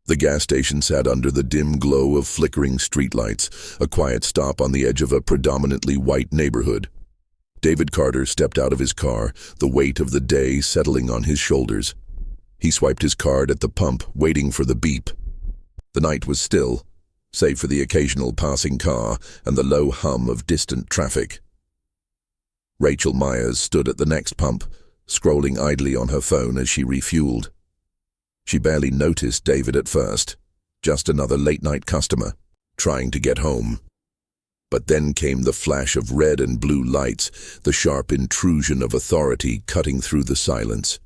The gas station sat under the dim glow of flickering streetlights, a quiet stop on the edge of a predominantly white neighborhood. David Carter stepped out of his car, the weight of the day settling on his shoulders. He swiped his card at the pump, waiting for the beep. The night was still, save for the occasional passing car and the low hum of distant traffic. Rachel Myers stood at the next pump, scrolling idly on her phone as she refueled. She barely noticed David at first, just another late-night customer, trying to get home. But then came the flash of red and blue lights, the sharp intrusion of authority cutting through the silence.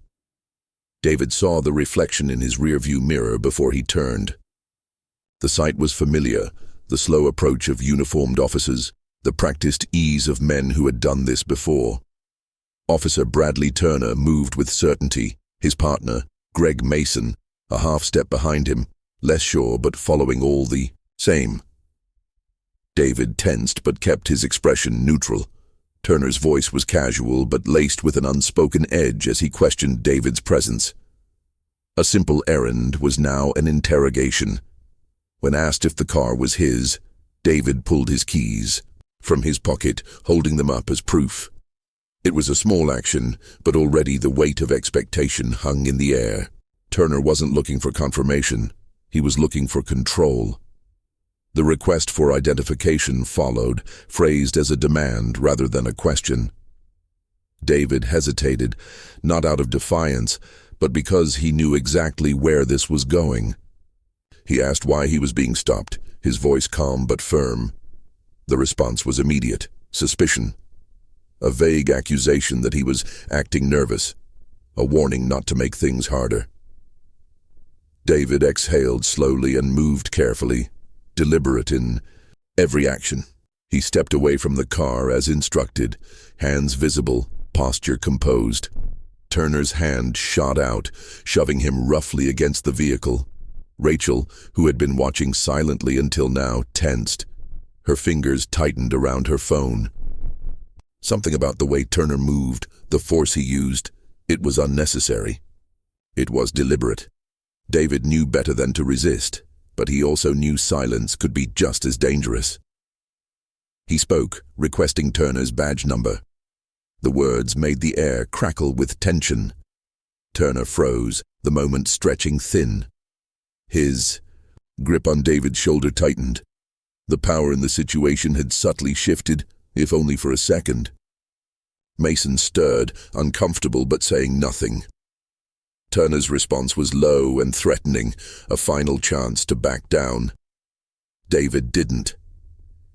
David saw the reflection in his rearview mirror before he turned. The sight was familiar, the slow approach of uniformed officers, the practiced ease of men who had done this before. Officer Bradley Turner moved with certainty, his partner, Greg Mason, a half-step behind him, less sure but following all the same. David tensed but kept his expression neutral. Turner's voice was casual but laced with an unspoken edge as he questioned David's presence. A simple errand was now an interrogation. When asked if the car was his, David pulled his keys from his pocket, holding them up as proof. It was a small action, but already the weight of expectation hung in the air. Turner wasn't looking for confirmation. He was looking for control. The request for identification followed, phrased as a demand rather than a question. David hesitated, not out of defiance, but because he knew exactly where this was going. He asked why he was being stopped, his voice calm but firm. The response was immediate: suspicion. A vague accusation that he was acting nervous, a warning not to make things harder. David exhaled slowly and moved carefully, deliberate in every action. He stepped away from the car as instructed, hands visible, posture composed. Turner's hand shot out, shoving him roughly against the vehicle. Rachel, who had been watching silently until now, tensed. Her fingers tightened around her phone. Something about the way Turner moved, the force he used, it was unnecessary. It was deliberate. David knew better than to resist, but he also knew silence could be just as dangerous. He spoke, requesting Turner's badge number. The words made the air crackle with tension. Turner froze, the moment stretching thin. His grip on David's shoulder tightened. The power in the situation had subtly shifted, if only for a second. Mason stirred, uncomfortable but saying nothing. Turner's response was low and threatening, a final chance to back down. David didn't.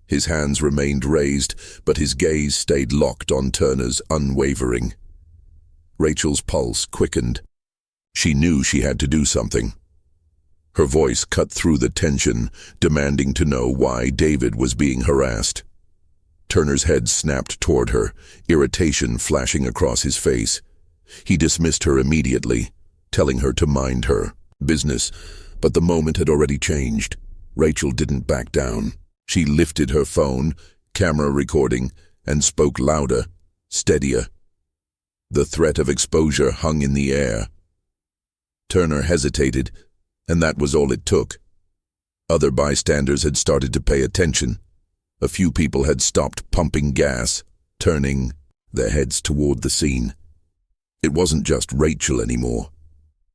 His hands remained raised, but his gaze stayed locked on Turner's, unwavering. Rachel's pulse quickened. She knew she had to do something. Her voice cut through the tension, demanding to know why David was being harassed. Turner's head snapped toward her, irritation flashing across his face. He dismissed her immediately, telling her to mind her business, but the moment had already changed. Rachel didn't back down. She lifted her phone, camera recording, and spoke louder, steadier. The threat of exposure hung in the air. Turner hesitated, and that was all it took. Other bystanders had started to pay attention. A few people had stopped pumping gas, turning their heads toward the scene. It wasn't just Rachel anymore.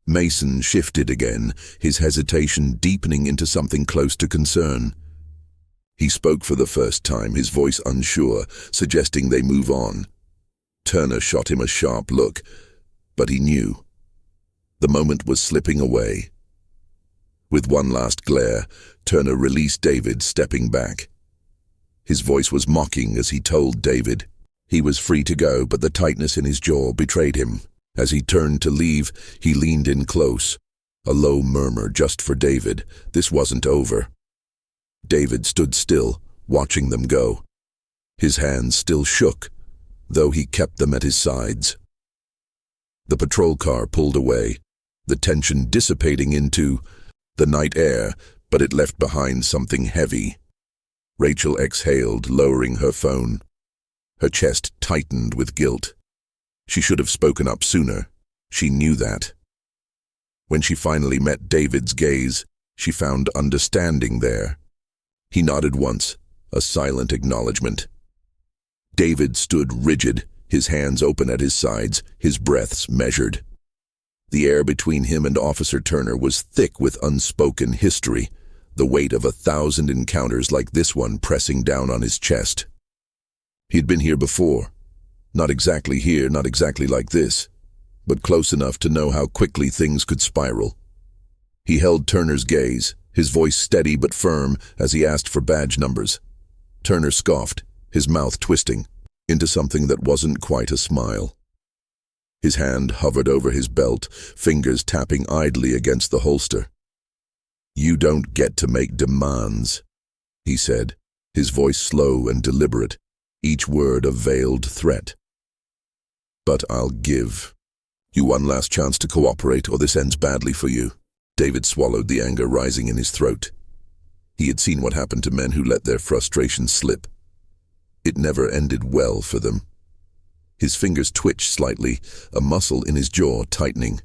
Mason shifted again, his hesitation deepening into something close to concern. He spoke for the first time, his voice unsure, suggesting they move on. Turner shot him a sharp look, but he knew. The moment was slipping away. With one last glare, Turner released David, stepping back. His voice was mocking as he told David. He was free to go, but the tightness in his jaw betrayed him. As he turned to leave, he leaned in close. A low murmur just for David. This wasn't over. David stood still, watching them go. His hands still shook, though he kept them at his sides. The patrol car pulled away, the tension dissipating into the night air, but it left behind something heavy. Rachel exhaled, lowering her phone. Her chest tightened with guilt. She should have spoken up sooner. She knew that. When she finally met David's gaze, She found understanding there. He nodded once, a silent acknowledgement. David stood rigid, his hands open at his sides, his breaths measured. The air between him and Officer Turner was thick with unspoken history, the weight of 1,000 encounters like this one pressing down on his chest. He'd been here before. Not exactly here, not exactly like this, but close enough to know how quickly things could spiral. He held Turner's gaze, his voice steady but firm as he asked for badge numbers. Turner scoffed, his mouth twisting, into something that wasn't quite a smile. His hand hovered over his belt, fingers tapping idly against the holster. "You don't get to make demands," he said, his voice slow and deliberate, each word a veiled threat. "But I'll give you one last chance to cooperate, or this ends badly for you." David swallowed the anger rising in his throat. He had seen what happened to men who let their frustration slip. It never ended well for them. His fingers twitched slightly, a muscle in his jaw tightening.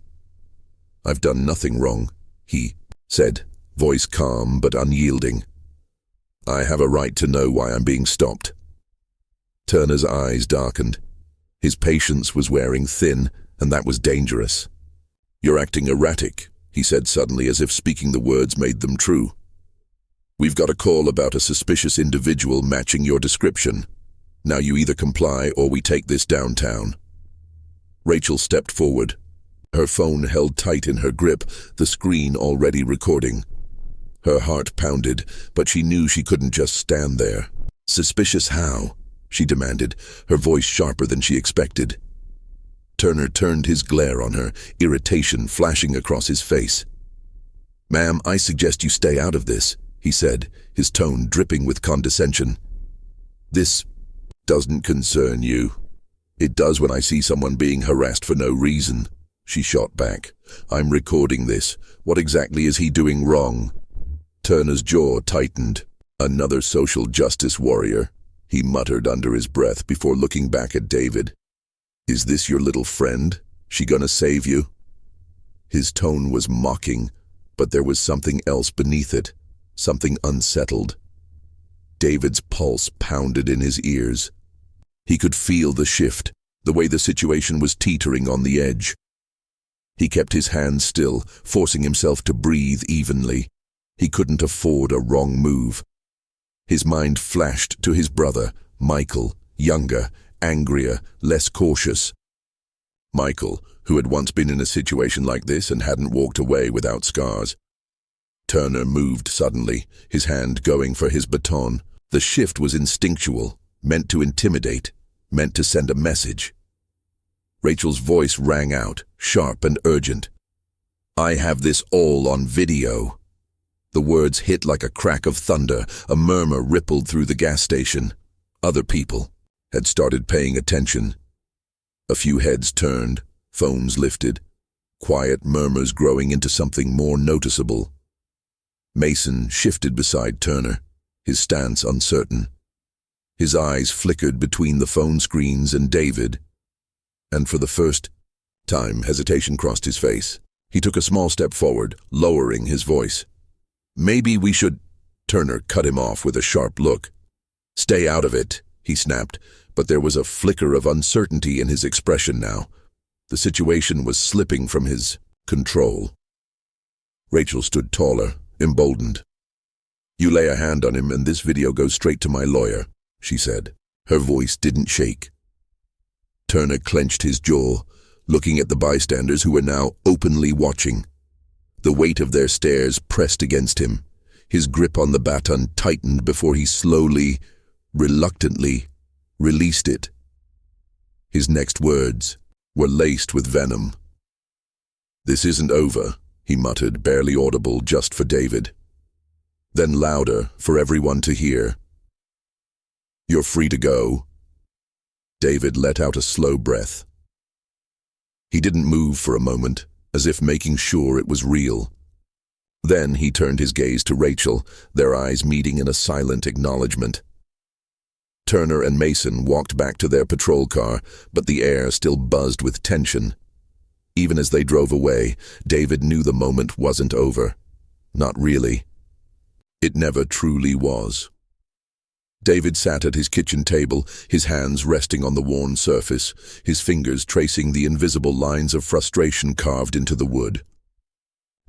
"I've done nothing wrong," he said, voice calm but unyielding. "I have a right to know why I'm being stopped." Turner's eyes darkened. His patience was wearing thin, and that was dangerous. "You're acting erratic," he said suddenly, as if speaking the words made them true. "We've got a call about a suspicious individual matching your description. Now you either comply or we take this downtown." Rachel stepped forward, her phone held tight in her grip, the screen already recording. Her heart pounded, but she knew she couldn't just stand there. "Suspicious how?" she demanded, her voice sharper than she expected. Turner turned his glare on her, irritation flashing across his face. "Ma'am, I suggest you stay out of this," he said, his tone dripping with condescension. "This doesn't concern you." "It does when I see someone being harassed for no reason," she shot back. "I'm recording this. What exactly is he doing wrong?" Turner's jaw tightened. "Another social justice warrior," he muttered under his breath before looking back at David. "Is this your little friend? She gonna save you?" His tone was mocking, but there was something else beneath it, something unsettled. David's pulse pounded in his ears. He could feel the shift, the way the situation was teetering on the edge. He kept his hands still, forcing himself to breathe evenly. He couldn't afford a wrong move. His mind flashed to his brother, Michael, younger, angrier, less cautious. Michael, who had once been in a situation like this and hadn't walked away without scars. Turner moved suddenly, his hand going for his baton. The shift was instinctual, meant to intimidate, meant to send a message. Rachel's voice rang out, sharp and urgent. "I have this all on video." The words hit like a crack of thunder, a murmur rippled through the gas station. Other people had started paying attention. A few heads turned, phones lifted, quiet murmurs growing into something more noticeable. Mason shifted beside Turner, his stance uncertain. His eyes flickered between the phone screens and David, and for the first time hesitation crossed his face. He took a small step forward, lowering his voice. "Maybe we should—" Turner cut him off with a sharp look. "Stay out of it," he snapped, but there was a flicker of uncertainty in his expression now. The situation was slipping from his control. Rachel stood taller, emboldened. "You lay a hand on him and this video goes straight to my lawyer," she said. Her voice didn't shake. Turner clenched his jaw, looking at the bystanders who were now openly watching. The weight of their stares pressed against him. His grip on the baton tightened before he slowly, reluctantly, released it. His next words were laced with venom. "This isn't over," he muttered, barely audible just for David. Then louder, for everyone to hear. "You're free to go." David let out a slow breath. He didn't move for a moment, as if making sure it was real. Then he turned his gaze to Rachel, their eyes meeting in a silent acknowledgement. Turner and Mason walked back to their patrol car, but the air still buzzed with tension. Even as they drove away, David knew the moment wasn't over. Not really. It never truly was. David sat at his kitchen table, his hands resting on the worn surface, his fingers tracing the invisible lines of frustration carved into the wood.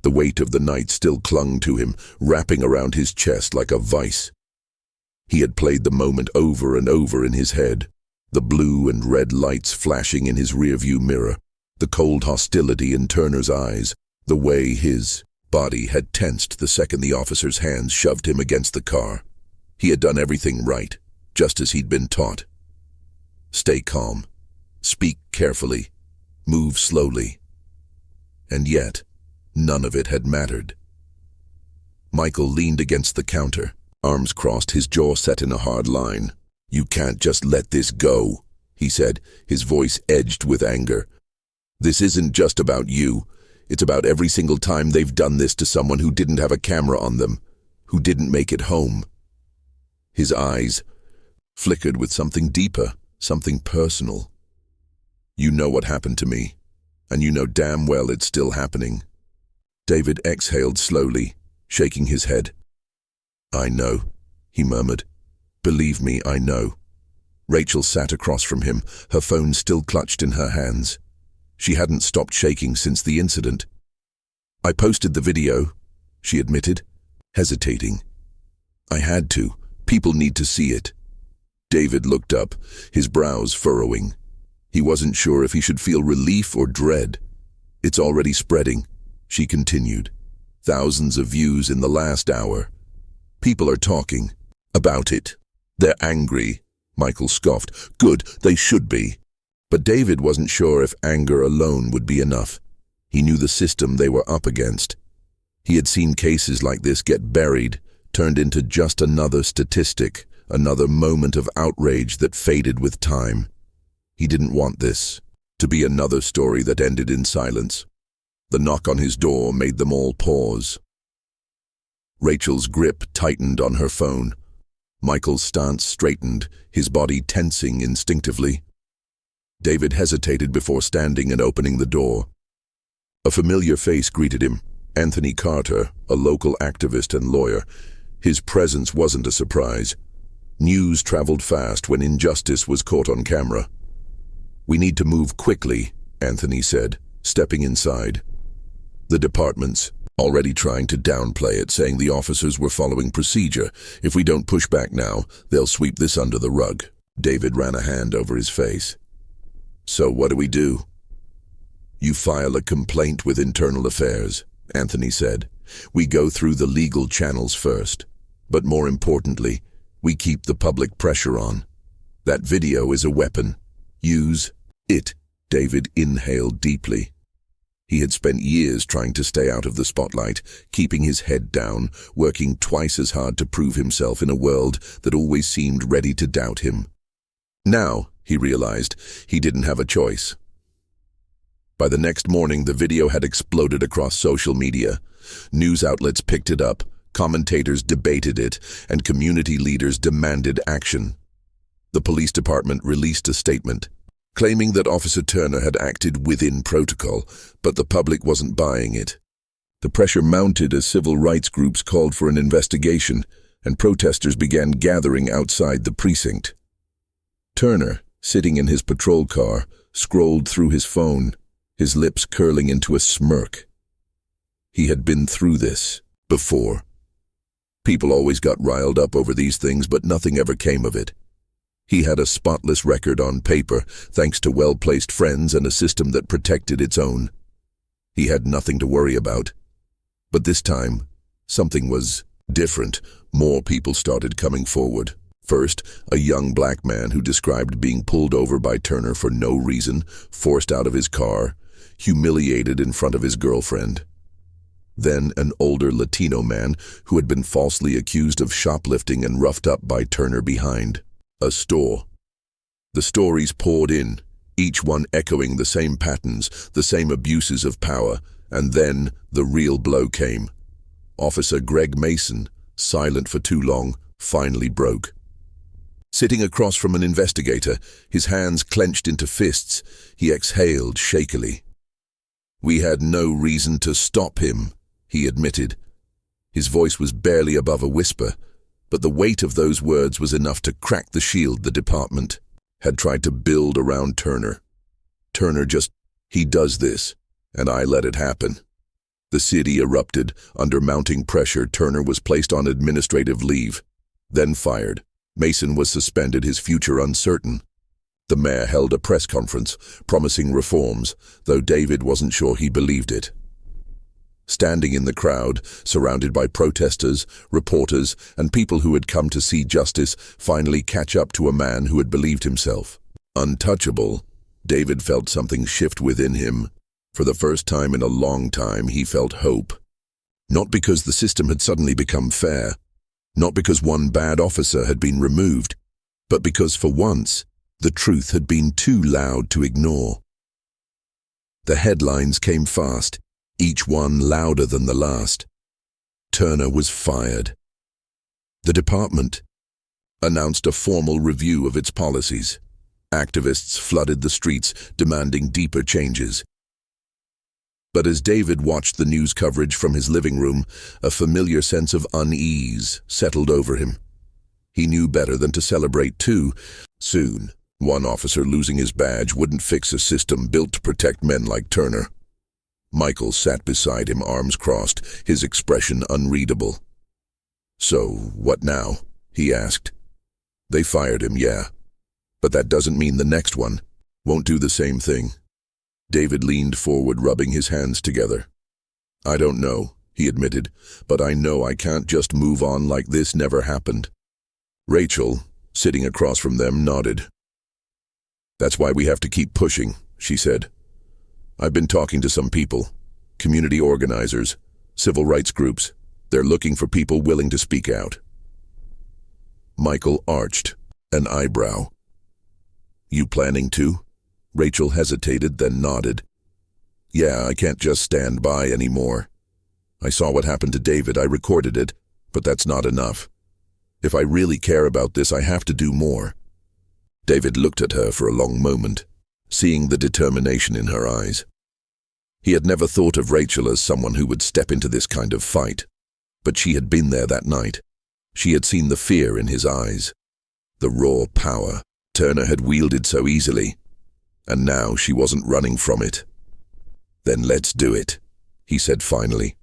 The weight of the night still clung to him, wrapping around his chest like a vice. He had played the moment over and over in his head, the blue and red lights flashing in his rearview mirror, the cold hostility in Turner's eyes, the way his body had tensed the second the officer's hands shoved him against the car. He had done everything right, just as he'd been taught. Stay calm. Speak carefully. Move slowly. And yet, none of it had mattered. Michael leaned against the counter, arms crossed, his jaw set in a hard line. "You can't just let this go," he said, his voice edged with anger. "This isn't just about you. It's about every single time they've done this to someone who didn't have a camera on them, who didn't make it home." His eyes flickered with something deeper, something personal. "You know what happened to me, and you know damn well it's still happening." David exhaled slowly, shaking his head. "I know," he murmured. "Believe me, I know." Rachel sat across from him, her phone still clutched in her hands. She hadn't stopped shaking since the incident. "I posted the video," she admitted, hesitating. "I had to. People need to see it." David looked up, his brows furrowing. He wasn't sure if he should feel relief or dread. "It's already spreading," she continued. "Thousands of views in the last hour. People are talking about it. They're angry," Michael scoffed. "Good, they should be." But David wasn't sure if anger alone would be enough. He knew the system they were up against. He had seen cases like this get buried, turned into just another statistic, another moment of outrage that faded with time. He didn't want this to be another story that ended in silence. The knock on his door made them all pause. Rachel's grip tightened on her phone. Michael's stance straightened, his body tensing instinctively. David hesitated before standing and opening the door. A familiar face greeted him, Anthony Carter, a local activist and lawyer. His presence wasn't a surprise. News traveled fast when injustice was caught on camera. "We need to move quickly," Anthony said, stepping inside. The department's already trying to downplay it, saying the officers were following procedure. "If we don't push back now, they'll sweep this under the rug." David ran a hand over his face. "So what do we do?" "You file a complaint with Internal Affairs," Anthony said. "We go through the legal channels first. But more importantly, we keep the public pressure on. That video is a weapon. Use it." David inhaled deeply. He had spent years trying to stay out of the spotlight, keeping his head down, working twice as hard to prove himself in a world that always seemed ready to doubt him. Now, he realized, he didn't have a choice. By the next morning, the video had exploded across social media. News outlets picked it up, commentators debated it, and community leaders demanded action. The police department released a statement, claiming that Officer Turner had acted within protocol, but the public wasn't buying it. The pressure mounted as civil rights groups called for an investigation, and protesters began gathering outside the precinct. Turner, sitting in his patrol car, scrolled through his phone, his lips curling into a smirk. He had been through this before. People always got riled up over these things, but nothing ever came of it. He had a spotless record on paper, thanks to well-placed friends and a system that protected its own. He had nothing to worry about. But this time, something was different. More people started coming forward. First, a young black man who described being pulled over by Turner for no reason, forced out of his car, humiliated in front of his girlfriend. Then an older Latino man who had been falsely accused of shoplifting and roughed up by Turner behind a store. The stories poured in, each one echoing the same patterns, the same abuses of power, and then the real blow came. Officer Greg Mason, silent for too long, finally broke. Sitting across from an investigator, his hands clenched into fists, he exhaled shakily. "We had no reason to stop him," he admitted. His voice was barely above a whisper, but the weight of those words was enough to crack the shield the department had tried to build around Turner. Turner he does this, and I let it happen. The city erupted. Under mounting pressure, Turner was placed on administrative leave, then fired. Mason was suspended, his future uncertain. The mayor held a press conference, promising reforms, though David wasn't sure he believed it. Standing in the crowd, surrounded by protesters, reporters, and people who had come to see justice finally catch up to a man who had believed himself untouchable, David felt something shift within him. For the first time in a long time, he felt hope. Not because the system had suddenly become fair, not because one bad officer had been removed, but because for once, the truth had been too loud to ignore. The headlines came fast, each one louder than the last. Turner was fired. The department announced a formal review of its policies. Activists flooded the streets, demanding deeper changes. But as David watched the news coverage from his living room, a familiar sense of unease settled over him. He knew better than to celebrate too soon. One officer losing his badge wouldn't fix a system built to protect men like Turner. Michael sat beside him, arms crossed, his expression unreadable. "So, what now?" he asked. "They fired him, yeah. But that doesn't mean the next one won't do the same thing." David leaned forward, rubbing his hands together. "I don't know," he admitted, "but I know I can't just move on like this never happened." Rachel, sitting across from them, nodded. "That's why we have to keep pushing," she said. "I've been talking to some people, community organizers, civil rights groups. They're looking for people willing to speak out." Michael arched an eyebrow. "You planning to?" Rachel hesitated, then nodded. "Yeah, I can't just stand by anymore. I saw what happened to David, I recorded it, but that's not enough. If I really care about this, I have to do more." David looked at her for a long moment, seeing the determination in her eyes. He had never thought of Rachel as someone who would step into this kind of fight, but she had been there that night. She had seen the fear in his eyes, the raw power Turner had wielded so easily, and now she wasn't running from it. "Then let's do it," he said finally.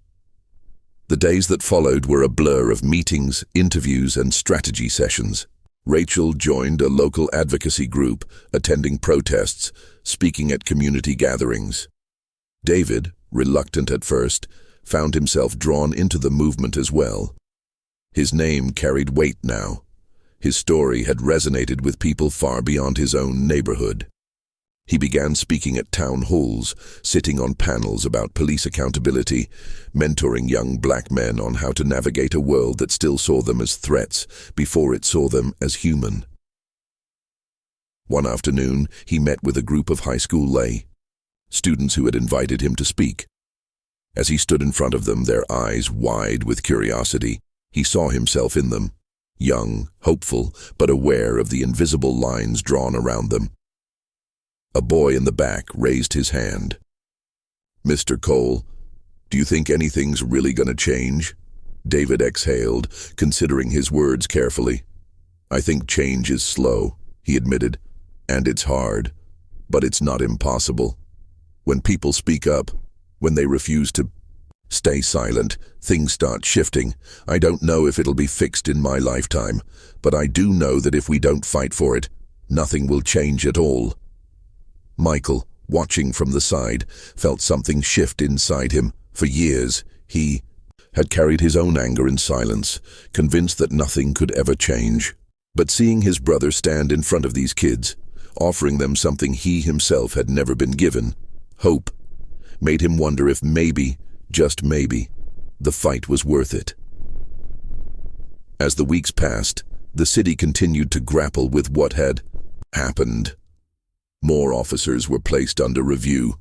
The days that followed were a blur of meetings, interviews, and strategy sessions. Rachel joined a local advocacy group, attending protests, speaking at community gatherings. David, reluctant at first, found himself drawn into the movement as well. His name carried weight now. His story had resonated with people far beyond his own neighborhood. He began speaking at town halls, sitting on panels about police accountability, mentoring young black men on how to navigate a world that still saw them as threats before it saw them as human. One afternoon, he met with a group of high school students who had invited him to speak. As he stood in front of them, their eyes wide with curiosity, he saw himself in them, young, hopeful, but aware of the invisible lines drawn around them. A boy in the back raised his hand. "Mr. Cole, do you think anything's really going to change?" David exhaled, considering his words carefully. "I think change is slow," he admitted, "and it's hard, but it's not impossible. When people speak up, when they refuse to stay silent, things start shifting. I don't know if it'll be fixed in my lifetime, but I do know that if we don't fight for it, nothing will change at all." Michael, watching from the side, felt something shift inside him. For years, he had carried his own anger in silence, convinced that nothing could ever change. But seeing his brother stand in front of these kids, offering them something he himself had never been given, hope, made him wonder if maybe, just maybe, the fight was worth it. As the weeks passed, the city continued to grapple with what had happened. More officers were placed under review.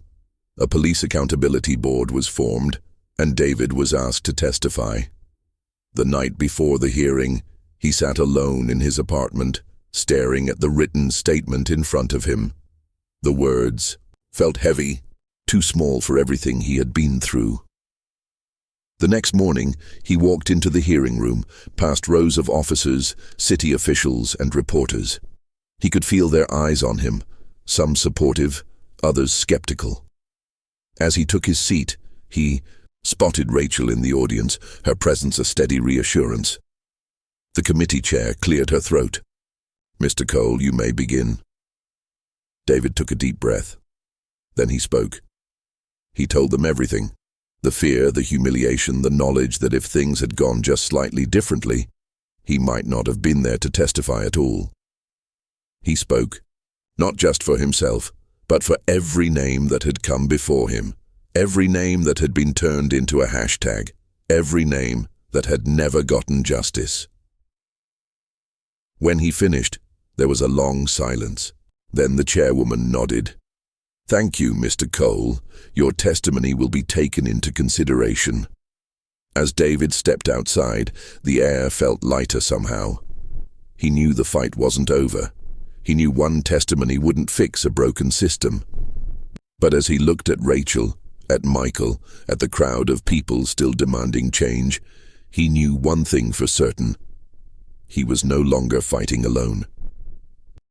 A police accountability board was formed, and David was asked to testify. The night before the hearing, he sat alone in his apartment, staring at the written statement in front of him. The words felt heavy, too small for everything he had been through. The next morning, he walked into the hearing room, past rows of officers, city officials, and reporters. He could feel their eyes on him, some supportive, others skeptical. As he took his seat, he spotted Rachel in the audience, her presence a steady reassurance. The committee chair cleared her throat. "Mr. Cole, you may begin." David took a deep breath. Then he spoke. He told them everything. The fear, the humiliation, the knowledge that if things had gone just slightly differently, he might not have been there to testify at all. He spoke, not just for himself, but for every name that had come before him, every name that had been turned into a hashtag, every name that had never gotten justice. When he finished, there was a long silence. Then the chairwoman nodded. "Thank you, Mr. Cole. Your testimony will be taken into consideration." As David stepped outside, the air felt lighter somehow. He knew the fight wasn't over. He knew one testimony wouldn't fix a broken system. But as he looked at Rachel, at Michael, at the crowd of people still demanding change, he knew one thing for certain. He was no longer fighting alone.